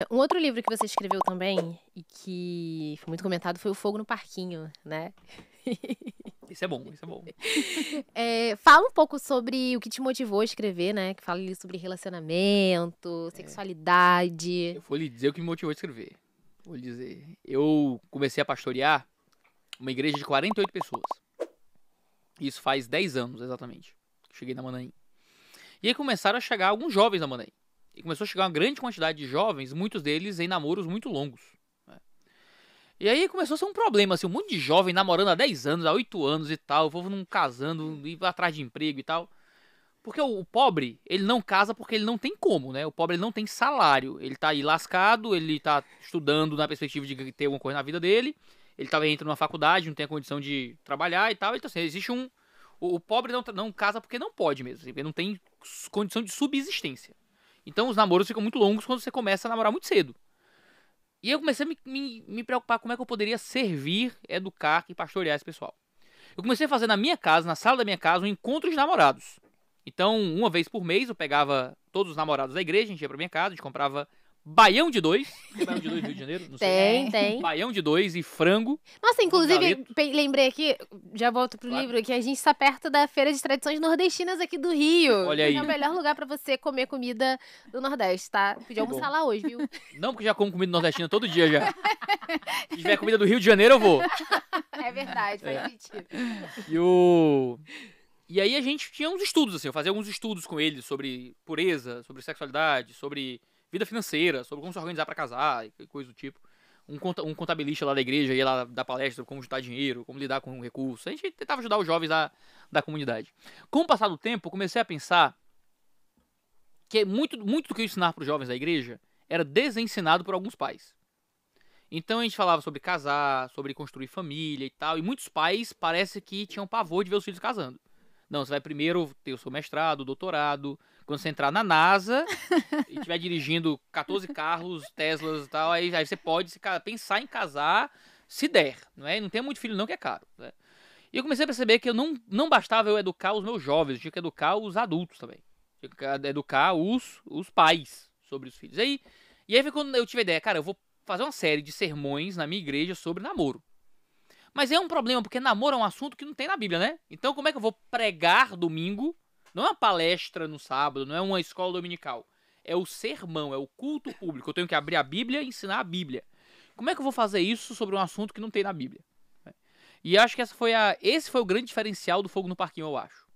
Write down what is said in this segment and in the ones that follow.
Um outro livro que você escreveu também, e que foi muito comentado, foi O Fogo no Parquinho, né? Isso é bom, isso é bom. Fala um pouco sobre o que te motivou a escrever, né? Que fala ali sobre relacionamento, sexualidade. Eu vou lhe dizer o que me motivou a escrever. Vou lhe dizer. Eu comecei a pastorear uma igreja de 48 pessoas. Isso faz 10 anos, exatamente. Cheguei na Manaim. E aí começaram a chegar alguns jovens na Manaim. E começou a chegar uma grande quantidade de jovens, muitos deles em namoros muito longos. Né? E aí começou a ser um problema, assim, um monte de jovem namorando há 10 anos, há 8 anos e tal, o povo não casando, indo atrás de emprego e tal. Porque o pobre, ele não casa porque ele não tem como, né? O pobre ele não tem salário. Ele tá aí lascado, ele tá estudando na perspectiva de ter alguma coisa na vida dele. Ele talvez entra numa faculdade, não tem a condição de trabalhar e tal. Então, assim, existe um. O pobre não casa porque não pode mesmo. Assim, ele não tem condição de subsistência. Então os namoros ficam muito longos quando você começa a namorar muito cedo. E eu comecei a me preocupar como é que eu poderia servir, educar e pastorear esse pessoal. Eu comecei a fazer na minha casa, na sala da minha casa, um encontro de namorados. Então, uma vez por mês, eu pegava todos os namorados da igreja, a gente ia pra minha casa, a gente comprava baião de 2. Baião de 2 no Rio de Janeiro? Não sei. Tem. Baião de 2 e frango. Nossa, inclusive, galeto. lembrei aqui, já volto pro Claro. livro, que a gente está perto da Feira de Tradições Nordestinas aqui do Rio. Olha aí. É o melhor lugar pra você comer comida do Nordeste, tá? Podia Bom. almoçar lá hoje, viu? Não, porque já como comida nordestina todo dia já. Se tiver comida do Rio de Janeiro, eu vou. É verdade, faz sentido. E aí a gente tinha uns estudos, assim, eu fazia alguns estudos com eles sobre pureza, sobre sexualidade, sobre vida financeira, sobre como se organizar pra casar e coisa do tipo. Um contabilista lá da igreja ia lá dar palestra sobre como juntar dinheiro, como lidar com recursos. A gente tentava ajudar os jovens da comunidade. Com o passar do tempo, eu comecei a pensar que muito do que eu ensinava pros jovens da igreja era desensinado por alguns pais. Então a gente falava sobre casar, sobre construir família e tal, e muitos pais parece que tinham pavor de ver os filhos casando. Não, você vai primeiro ter o seu mestrado, doutorado. Quando você entrar na NASA e estiver dirigindo 14 carros, Teslas e tal, aí você pode pensar em casar se der. Não é? Não tem muito filho não que é caro. Né? E eu comecei a perceber que não bastava eu educar os meus jovens, eu tinha que educar os adultos também. Tinha que educar os pais sobre os filhos. E aí foi quando eu tive a ideia, cara, eu vou fazer uma série de sermões na minha igreja sobre namoro. Mas é um problema, porque namoro é um assunto que não tem na Bíblia, né? Então como é que eu vou pregar domingo? Não é uma palestra no sábado, não é uma escola dominical. É o sermão, é o culto público. Eu tenho que abrir a Bíblia e ensinar a Bíblia. Como é que eu vou fazer isso sobre um assunto que não tem na Bíblia? E acho que esse foi o grande diferencial do Fogo no Parquinho, eu acho.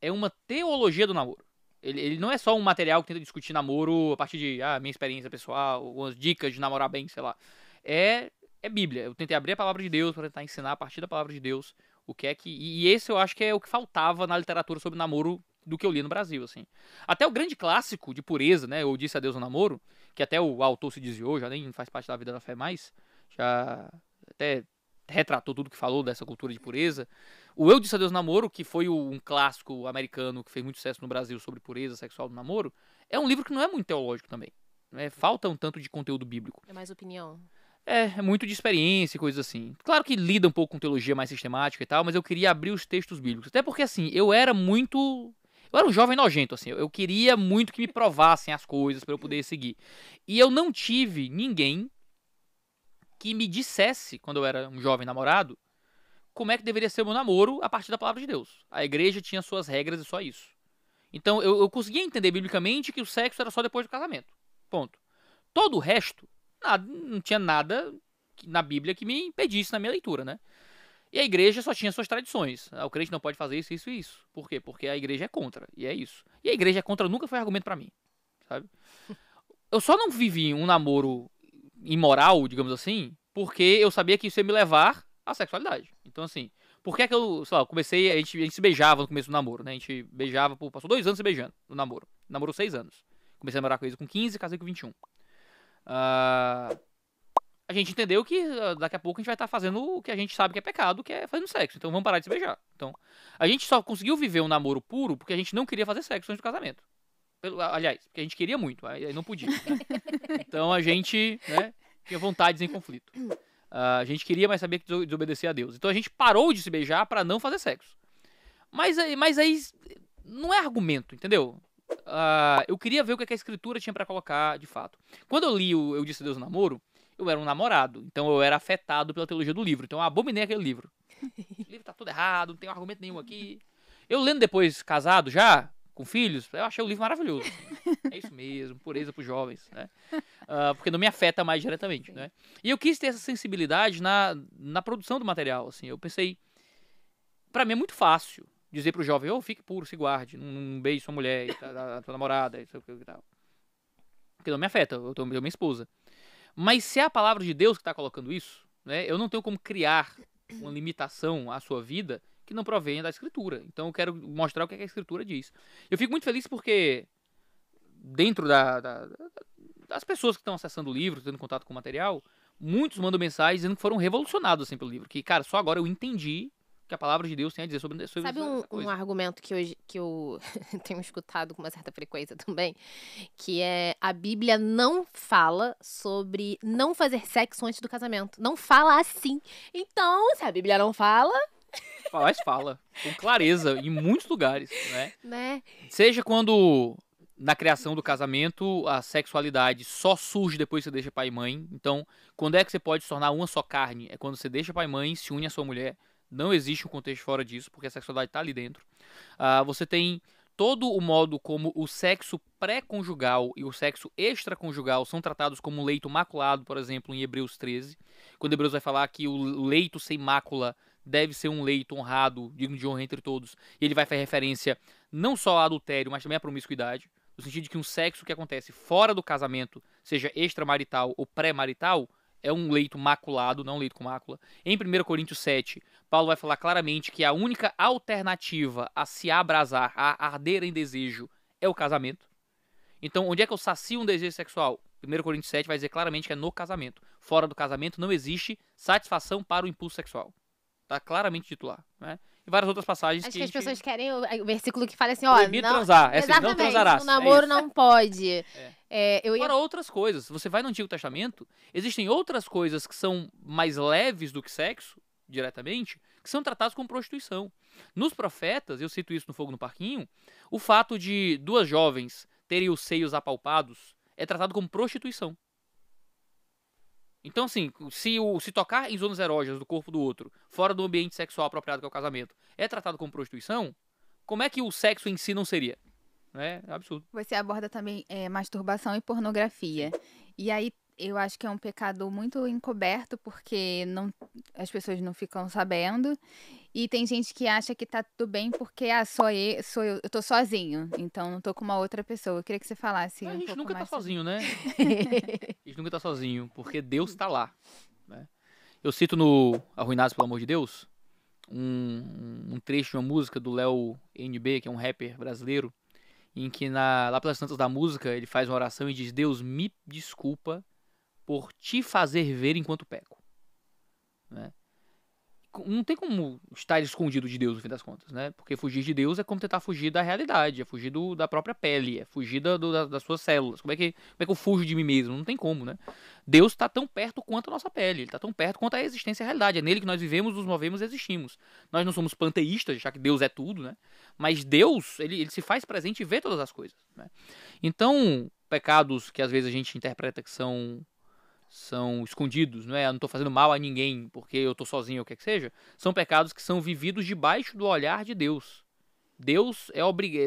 É uma teologia do namoro. Ele não é só um material que tenta discutir namoro a partir de minha experiência pessoal, algumas dicas de namorar bem, sei lá. É Bíblia. Eu tentei abrir a palavra de Deus para tentar ensinar a partir da palavra de Deus o que é que... E esse eu acho que é o que faltava na literatura sobre namoro do que eu li no Brasil, assim. Até o grande clássico de pureza, né? Eu Disse Adeus ao Namoro, que até o autor se desviou, já nem faz parte da vida da fé mais. Já até retratou tudo que falou dessa cultura de pureza. O Eu Disse Adeus ao Namoro, que foi um clássico americano que fez muito sucesso no Brasil sobre pureza sexual do namoro, é um livro que não é muito teológico também. Né? Falta um tanto de conteúdo bíblico. É mais opinião. É muito de experiência e coisas assim. Claro que lida um pouco com teologia mais sistemática e tal, mas eu queria abrir os textos bíblicos. Até porque, assim, eu era um jovem nojento, assim. Eu queria muito que me provassem as coisas para eu poder seguir. E eu não tive ninguém que me dissesse, quando eu era um jovem namorado, como é que deveria ser o meu namoro a partir da palavra de Deus. A igreja tinha suas regras e só isso. Então eu conseguia entender biblicamente que o sexo era só depois do casamento. Ponto. Todo o resto, não tinha nada na Bíblia que me impedisse na minha leitura, né? E a igreja só tinha suas tradições. O crente não pode fazer isso, isso e isso. Por quê? Porque a igreja é contra. E é isso. E a igreja é contra nunca foi argumento pra mim. Sabe? Eu só não vivi um namoro imoral, digamos assim, porque eu sabia que isso ia me levar à sexualidade. Então, assim, por que é que eu, sei lá, comecei, a gente se beijava no começo do namoro, né? A gente beijava, passou 2 anos se beijando no namoro. Namorou 6 anos. Comecei a namorar com eles com 15, casei com 21. A gente entendeu que daqui a pouco a gente vai estar fazendo o que a gente sabe que é pecado, que é fazendo sexo. Então vamos parar de se beijar. Então, a gente só conseguiu viver um namoro puro porque a gente não queria fazer sexo antes do casamento. Aliás, porque a gente queria muito, aí não podia. Né? Então a gente, né, tinha vontades em conflito. A gente queria, mas sabia que desobedecer a Deus. Então a gente parou de se beijar para não fazer sexo. Mas aí não é argumento, entendeu? eu queria ver o que a escritura tinha pra colocar de fato. Quando eu li o Eu Disse a Deus no Namoro, eu era um namorado, então eu era afetado pela teologia do livro, então eu abominei aquele livro. Esse livro tá tudo errado, não tem argumento nenhum aqui. Eu lendo depois, casado já, com filhos, eu achei o livro maravilhoso. Assim. É isso mesmo, pureza pros jovens, né? Porque não me afeta mais diretamente, né? E eu quis ter essa sensibilidade na produção do material, assim. Eu pensei, pra mim é muito fácil dizer pro jovem, fique puro, se guarde, não beije sua mulher, a tua namorada, isso e tal. Porque não me afeta, eu tenho minha esposa. Mas se é a palavra de Deus que está colocando isso, né, eu não tenho como criar uma limitação à sua vida que não provenha da Escritura. Então eu quero mostrar o que a Escritura diz. Eu fico muito feliz porque dentro das pessoas que estão acessando o livro, tendo contato com o material, muitos mandam mensagens dizendo que foram revolucionados assim, pelo livro. Que, cara, só agora eu entendi que a palavra de Deus tem a dizer sobre Sabe um argumento que eu tenho escutado com uma certa frequência também? Que é a Bíblia não fala sobre não fazer sexo antes do casamento. Não fala assim. Então, se a Bíblia não fala... Mas fala, com clareza, em muitos lugares, né? Seja quando... Na criação do casamento, a sexualidade só surge depois que você deixa pai e mãe. Então, quando é que você pode se tornar uma só carne? É quando você deixa pai e mãe, se une à sua mulher. Não existe um contexto fora disso, porque a sexualidade está ali dentro. Você tem todo o modo como o sexo pré-conjugal e o sexo extraconjugal são tratados como um leito maculado, por exemplo, em Hebreus 13. Quando Hebreus vai falar que o leito sem mácula deve ser um leito honrado, digno de honra entre todos. E ele vai fazer referência não só ao adultério, mas também à promiscuidade. No sentido de que um sexo que acontece fora do casamento, seja extramarital ou pré-marital, é um leito maculado, não um leito com mácula. Em 1 Coríntios 7, Paulo vai falar claramente que a única alternativa a se abrasar, a arder em desejo, é o casamento. Então, onde é que eu sacio um desejo sexual? 1 Coríntios 7 vai dizer claramente que é no casamento. Fora do casamento não existe satisfação para o impulso sexual. Está claramente dito lá, né? E várias outras passagens Acho que as pessoas querem o versículo que fala assim, ó... Proibido transar. É assim, não transarás. O namoro não pode. Fora outras coisas. Se você vai no Antigo Testamento, existem outras coisas que são mais leves do que sexo, diretamente, que são tratadas como prostituição. Nos profetas, eu cito isso no Fogo no Parquinho, o fato de duas jovens terem os seios apalpados é tratado como prostituição. Então, assim, se tocar em zonas erógenas do corpo do outro, fora do ambiente sexual apropriado que é o casamento, é tratado como prostituição, como é que o sexo em si não seria? É absurdo. Você aborda também masturbação e pornografia. E aí, eu acho que é um pecado muito encoberto, porque as pessoas não ficam sabendo. E tem gente que acha que tá tudo bem porque eu tô sozinho, então não tô com uma outra pessoa. Eu queria que você falasse A um gente pouco nunca tá mais sozinho, né? A gente nunca tá sozinho, porque Deus tá lá, né? Eu cito no Arruinados pelo Amor de Deus, um trecho de uma música do Léo NB, que é um rapper brasileiro, em que lá pelas tantas da música ele faz uma oração e diz: Deus, me desculpa por te fazer ver enquanto peco, né? Não tem como estar escondido de Deus, no fim das contas, né? Porque fugir de Deus é como tentar fugir da realidade, é fugir da própria pele, é fugir das suas células. Como é que eu fujo de mim mesmo? Não tem como, né? Deus está tão perto quanto a nossa pele, ele está tão perto quanto a existência e a realidade. É nele que nós vivemos, nos movemos e existimos. Nós não somos panteístas, já que Deus é tudo, né? Mas Deus, ele se faz presente e vê todas as coisas, né? Então, pecados que às vezes a gente interpreta que são escondidos, não é? Eu não estou fazendo mal a ninguém porque eu estou sozinho ou o que seja. São pecados que são vividos debaixo do olhar de Deus.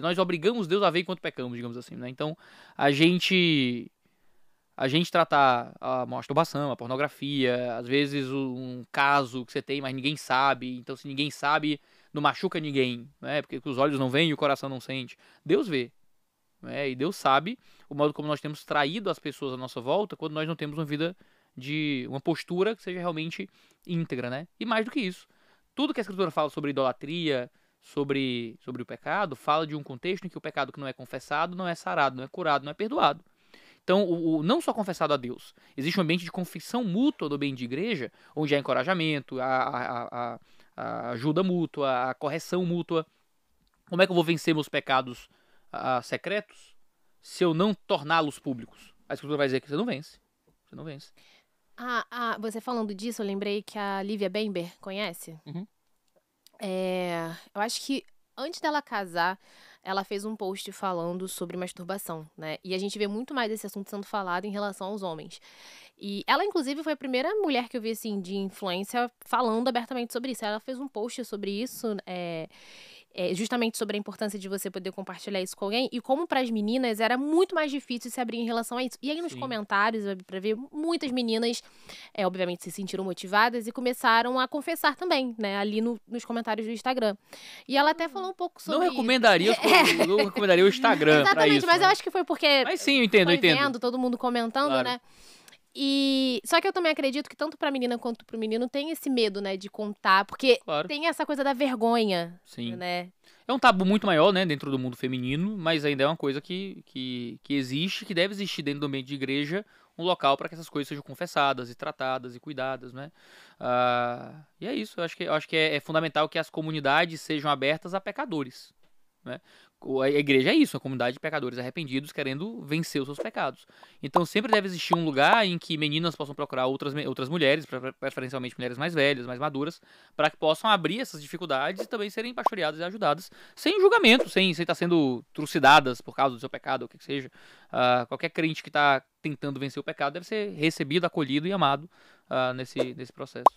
Nós obrigamos Deus a ver enquanto pecamos, digamos assim, né? Então, a gente tratar a masturbação, a pornografia, às vezes um caso que você tem, mas ninguém sabe. Então, se ninguém sabe, não machuca ninguém, né? Porque os olhos não veem e o coração não sente. Deus vê. E Deus sabe o modo como nós temos traído as pessoas à nossa volta quando nós não temos uma postura que seja realmente íntegra, né? E mais do que isso, tudo que a Escritura fala sobre idolatria, sobre o pecado, fala de um contexto em que o pecado que não é confessado não é sarado, não é curado, não é perdoado. Então, não só confessado a Deus, existe um ambiente de confissão mútua do bem de igreja, onde há encorajamento, a ajuda mútua, a correção mútua. Como é que eu vou vencer meus pecados secretos se eu não torná-los públicos? A Escritura vai dizer que você não vence. Você não vence. Você falando disso, eu lembrei que a Lívia Bember, conhece? Uhum. Eu acho que antes dela casar, ela fez um post falando sobre masturbação, né? E a gente vê muito mais desse assunto sendo falado em relação aos homens. E ela, inclusive, foi a primeira mulher que eu vi, assim, de influência falando abertamente sobre isso. Ela fez um post sobre isso, justamente sobre a importância de você poder compartilhar isso com alguém. E como para as meninas era muito mais difícil se abrir em relação a isso. E aí nos Sim. comentários, para ver, muitas meninas, obviamente, se sentiram motivadas e começaram a confessar também, né? Ali nos comentários do Instagram. E ela até falou um pouco sobre Não isso. recomendaria, não recomendaria o Instagram pra Exatamente, isso. mas né? eu acho que foi porque Mas sim, eu entendo, foi eu entendo. vendo todo mundo comentando, Claro. né? E só que eu também acredito que tanto pra menina quanto pro menino tem esse medo, né, de contar, porque Claro. tem essa coisa da vergonha, Sim. né? É um tabu muito maior, né, dentro do mundo feminino, mas ainda é uma coisa que existe, que deve existir dentro do ambiente de igreja, um local para que essas coisas sejam confessadas e tratadas e cuidadas, né? E é isso, eu acho que é fundamental que as comunidades sejam abertas a pecadores, né? A igreja é isso, a comunidade de pecadores arrependidos querendo vencer os seus pecados. Então sempre deve existir um lugar em que meninas possam procurar outras mulheres, preferencialmente mulheres mais velhas, mais maduras, para que possam abrir essas dificuldades e também serem pastoreadas e ajudadas, sem julgamento, sem estar sendo trucidadas por causa do seu pecado, ou o que seja. Qualquer crente que está tentando vencer o pecado deve ser recebido, acolhido e amado nesse processo.